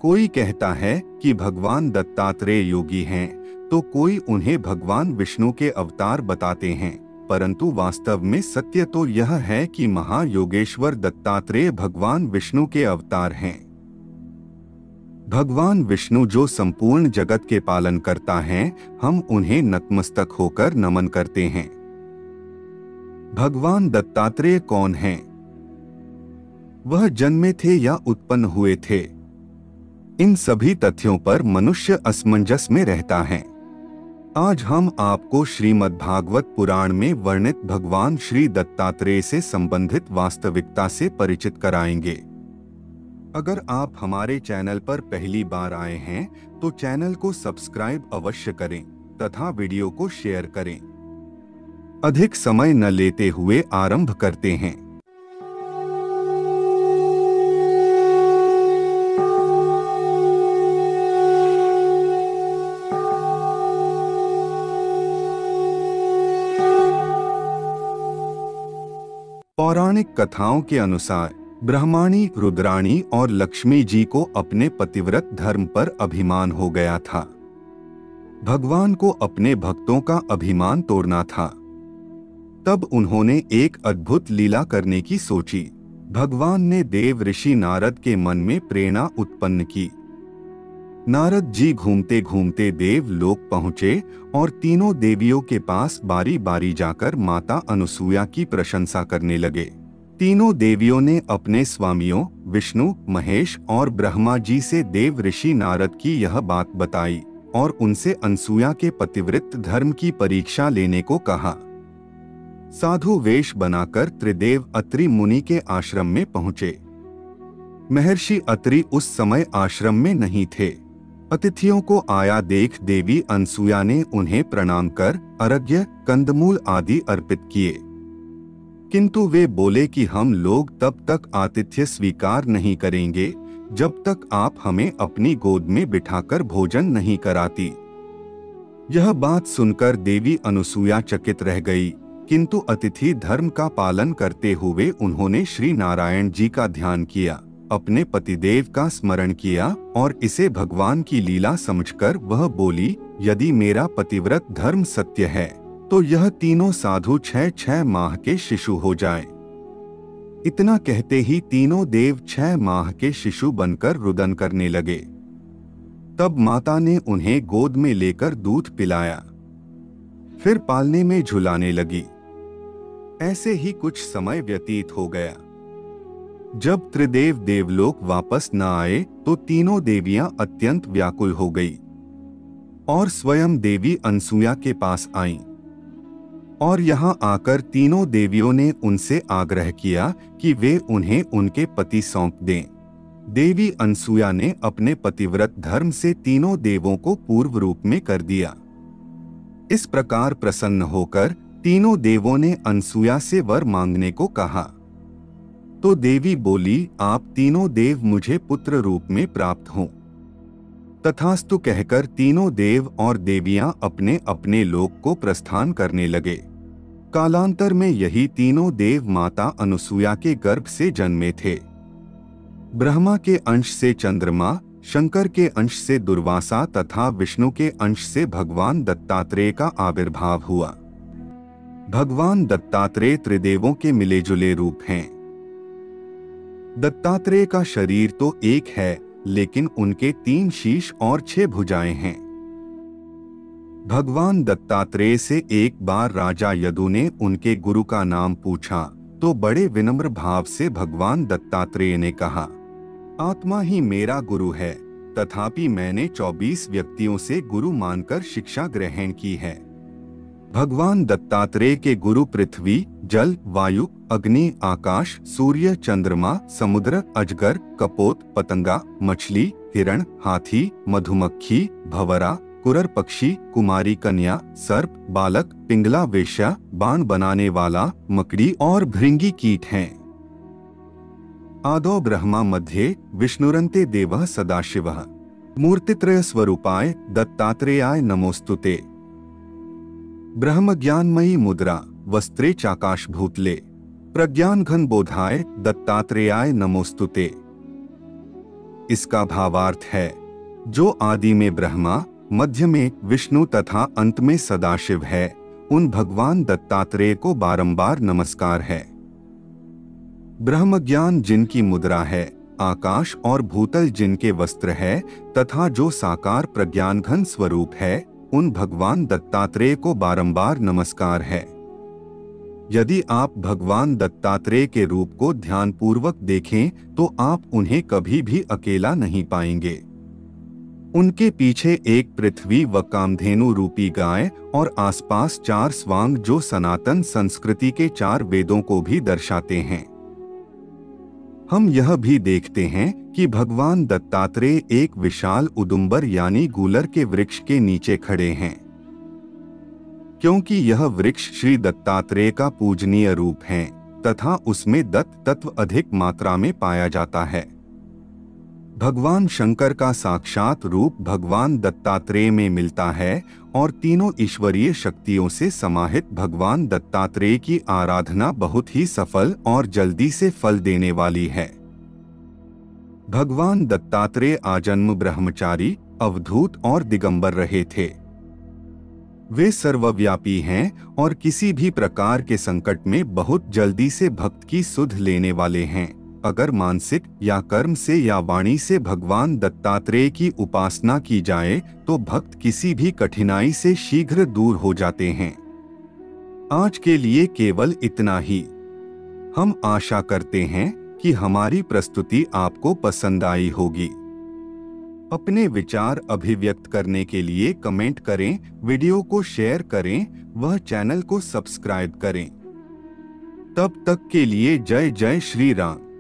कोई कहता है कि भगवान दत्तात्रेय योगी हैं, तो कोई उन्हें भगवान विष्णु के अवतार बताते हैं, परंतु वास्तव में सत्य तो यह है कि महायोगेश्वर दत्तात्रेय भगवान विष्णु के अवतार हैं। भगवान विष्णु जो संपूर्ण जगत के पालन करता है, हम उन्हें नतमस्तक होकर नमन करते हैं। भगवान दत्तात्रेय कौन हैं? वह जन्मे थे या उत्पन्न हुए थे? इन सभी तथ्यों पर मनुष्य असमंजस में रहता है। आज हम आपको श्रीमद् भागवत पुराण में वर्णित भगवान श्री दत्तात्रेय से संबंधित वास्तविकता से परिचित कराएंगे। अगर आप हमारे चैनल पर पहली बार आए हैं तो चैनल को सब्सक्राइब अवश्य करें तथा वीडियो को शेयर करें। अधिक समय न लेते हुए आरंभ करते हैं। पौराणिक कथाओं के अनुसार ब्रह्माणी, रुद्राणी और लक्ष्मी जी को अपने पतिव्रत धर्म पर अभिमान हो गया था। भगवान को अपने भक्तों का अभिमान तोड़ना था। तब उन्होंने एक अद्भुत लीला करने की सोची। भगवान ने देव ऋषि नारद के मन में प्रेरणा उत्पन्न की। नारद जी घूमते घूमते देवलोक पहुँचे और तीनों देवियों के पास बारी बारी जाकर माता अनसुया की प्रशंसा करने लगे। तीनों देवियों ने अपने स्वामियों विष्णु, महेश और ब्रह्मा जी से देव ऋषि नारद की यह बात बताई और उनसे अनसुया के पतिव्रत धर्म की परीक्षा लेने को कहा। साधु वेश बनाकर त्रिदेव अत्रि मुनि के आश्रम में पहुँचे। महर्षि अत्रि उस समय आश्रम में नहीं थे। अतिथियों को आया देख देवी अनसुया ने उन्हें प्रणाम कर अर्घ्य, कंदमूल आदि अर्पित किए, किंतु वे बोले कि हम लोग तब तक आतिथ्य स्वीकार नहीं करेंगे जब तक आप हमें अपनी गोद में बिठाकर भोजन नहीं कराती। यह बात सुनकर देवी अनसुया चकित रह गई, किंतु अतिथि धर्म का पालन करते हुए उन्होंने श्री नारायण जी का ध्यान किया, अपने पतिदेव का स्मरण किया और इसे भगवान की लीला समझकर वह बोली, यदि मेरा पतिव्रत धर्म सत्य है तो यह तीनों साधु 6 माह के शिशु हो जाएं। इतना कहते ही तीनों देव 6 माह के शिशु बनकर रुदन करने लगे। तब माता ने उन्हें गोद में लेकर दूध पिलाया, फिर पालने में झुलाने लगी। ऐसे ही कुछ समय व्यतीत हो गया। जब त्रिदेव देवलोक वापस न आए तो तीनों देवियां अत्यंत व्याकुल हो गई और स्वयं देवी अनसुया के पास आईं। और यहाँ आकर तीनों देवियों ने उनसे आग्रह किया कि वे उन्हें उनके पति सौंप दें। देवी अनसुया ने अपने पतिव्रत धर्म से तीनों देवों को पूर्व रूप में कर दिया। इस प्रकार प्रसन्न होकर तीनों देवों ने अनसुया से वर मांगने को कहा। तो देवी बोली, आप तीनों देव मुझे पुत्र रूप में प्राप्त हों। तथास्तु कहकर तीनों देव और देवियां अपने अपने लोक को प्रस्थान करने लगे। कालांतर में यही तीनों देव माता अनसुया के गर्भ से जन्मे थे। ब्रह्मा के अंश से चंद्रमा, शंकर के अंश से दुर्वासा तथा विष्णु के अंश से भगवान दत्तात्रेय का आविर्भाव हुआ। भगवान दत्तात्रेय त्रिदेवों के मिले-जुले रूप हैं। दत्तात्रेय का शरीर तो एक है, लेकिन उनके 3 शीश और 6 भुजाएं हैं। भगवान दत्तात्रेय से एक बार राजा यदु ने उनके गुरु का नाम पूछा तो बड़े विनम्र भाव से भगवान दत्तात्रेय ने कहा, आत्मा ही मेरा गुरु है, तथापि मैंने 24 व्यक्तियों से गुरु मानकर शिक्षा ग्रहण की है। भगवान दत्तात्रेय के गुरु पृथ्वी, जल, वायु, अग्नि, आकाश, सूर्य, चंद्रमा, समुद्र, अजगर, कपोत, पतंगा, मछली, हिरण, हाथी, मधुमक्खी, भंवरा, कुरर पक्षी, कुमारी कन्या, सर्प, बालक, पिंगला वेश्या, बाण बनाने वाला, मकड़ी और भृंगी कीट हैं। आदौ ब्रह्मा मध्ये विष्णुरन्ते देवः सदाशिवः मूर्तित्रय स्वरूपाय दत्तात्रेयाय नमोस्तुते। ब्रह्म ज्ञानमयी मुद्रा वस्त्रे चाकाश भूतले प्रज्ञान घन बोधाय दत्तात्रेयाय नमोस्तुते। इसका भावार्थ है, जो आदि में ब्रह्मा, मध्य में विष्णु तथा अंत में सदाशिव है, उन भगवान दत्तात्रेय को बारंबार नमस्कार है। ब्रह्म ज्ञान जिनकी मुद्रा है, आकाश और भूतल जिनके वस्त्र है, तथा जो साकार प्रज्ञानघन स्वरूप है, उन भगवान दत्तात्रेय को बारंबार नमस्कार है। यदि आप भगवान दत्तात्रेय के रूप को ध्यानपूर्वक देखें तो आप उन्हें कभी भी अकेला नहीं पाएंगे। उनके पीछे एक पृथ्वी व कामधेनु रूपी गाय और आसपास 4 स्वांग जो सनातन संस्कृति के 4 वेदों को भी दर्शाते हैं। हम यह भी देखते हैं कि भगवान दत्तात्रेय एक विशाल उदुम्बर यानी गूलर के वृक्ष के नीचे खड़े हैं, क्योंकि यह वृक्ष श्री दत्तात्रेय का पूजनीय रूप है तथा उसमें दत्त तत्व अधिक मात्रा में पाया जाता है। भगवान शंकर का साक्षात रूप भगवान दत्तात्रेय में मिलता है और तीनों ईश्वरीय शक्तियों से समाहित भगवान दत्तात्रेय की आराधना बहुत ही सफल और जल्दी से फल देने वाली है। भगवान दत्तात्रेय आजन्म ब्रह्मचारी, अवधूत और दिगंबर रहे थे। वे सर्वव्यापी हैं और किसी भी प्रकार के संकट में बहुत जल्दी से भक्त की सुध लेने वाले हैं। अगर मानसिक या कर्म से या वाणी से भगवान दत्तात्रेय की उपासना की जाए तो भक्त किसी भी कठिनाई से शीघ्र दूर हो जाते हैं। आज के लिए केवल इतना ही। हम आशा करते हैं कि हमारी प्रस्तुति आपको पसंद आई होगी। अपने विचार अभिव्यक्त करने के लिए कमेंट करें, वीडियो को शेयर करें, वह चैनल को सब्सक्राइब करें। तब तक के लिए जय जय श्री राम।